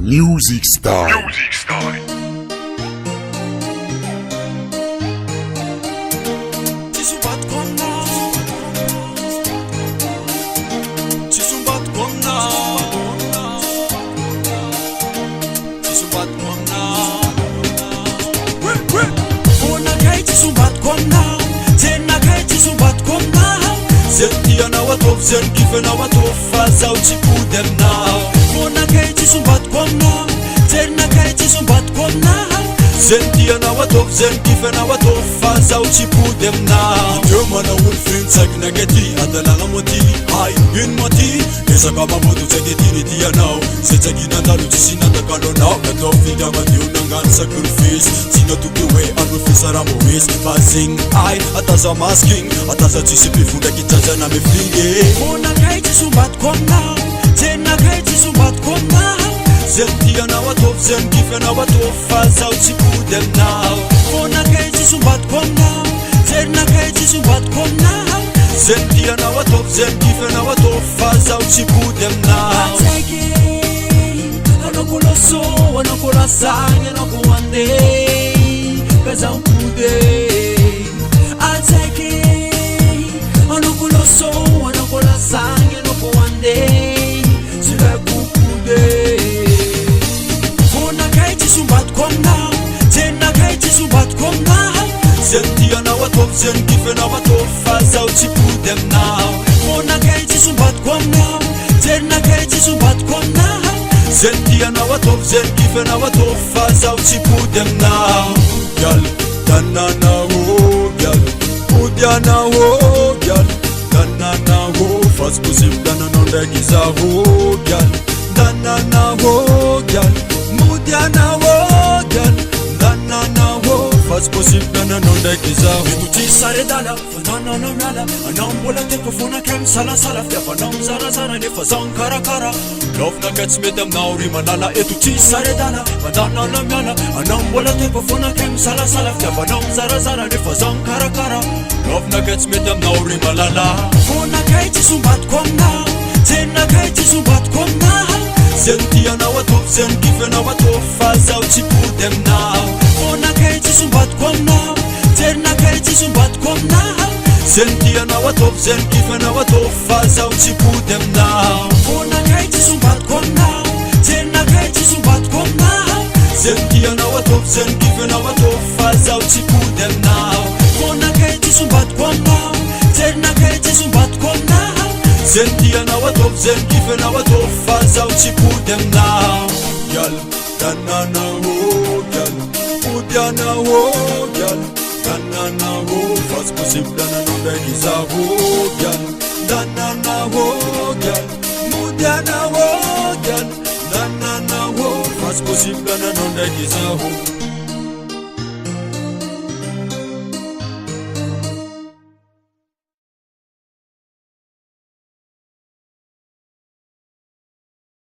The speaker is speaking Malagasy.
Music style. Music style. Zentiana watof zen kifena watof faza uchipudem now. Mona kaiti sumbat komna, terna kaiti sumbat komna. Zentiana watof zen kifena watof faza uchipudem now. Demana wolfin tsak nagati adala moti, ai in moti. Esa kama modu tegeti dia now. Setagina dalu tisina takalo now. Kato fida madiu nangan sacrifice. Sino tukiwe anufisa ramois. Passing ai ataza masking, ataza chisipi funda kitaza na meflinge. Mona kaiti sumbat komna, terna kaiti sumbat komna. Zentiana watof zen kifena watof faza uchipudem now. Mona kaiti sumbat komna, terna kaiti sumbat komna. Zentiana watof zen kifena watof faza uchipudem now. Anokula so, anokula sang, anokuande, kaza ukude. I'll take it. Anokula so, anokula sang, anokuande, sila kukude. Mona kaiti sumbat komna, tena kaiti sumbat komna. Zentiana watof zen kifena watof faza uchipudem now. Mona kaiti sumbat komna, tena kaiti sumbat komna. Zentiana watof zen kifena watof faza uchipudem now. Gyal, danana ho, gyal, udyana ho, gyal, danana ho. Fast pusim danana ndegiza ho, gyal, danana ho, gyal, mudyana ho, gyal, danana ho. Fast pusim danana ndegiza ho. Mikuti sare dala, fanana na mala. Anambola teko funa kem sala sala. Fanam zara zara ne fazan kara kara. Love na gets me them now rimanala. Etuti sare dala, fanana na mala. Anambola teko funa kem sala sala. Fanam zara zara ne fazan kara kara. Love na gets me them now rimalala. Funa kaiti sumbat komna, tena kaiti sumbat komna. Zentiana watof zen kifena watof faza uchipudem now. Funa kaiti sumbat komna, tena kaiti sumbat komna. Zentiana watof zen kifena watof faza uchipudem now. Funa kaiti sumbat komna, tena kaiti sumbat komna. Zentiana watof zen kifena watof faza uchipudem now. Funa kaiti sumbat komna, tena kaiti sumbat komna. Zentiana watof zen kifena watof faza uchipudem now. Gyal, danana ho, gyal, udyana ho, gyal, danana ho. Fast pusim danana ndegiza ho, gyal, danana ho, gyal, mudyana ho, gyal, danana ho. Fast pusim danana ndegiza ho.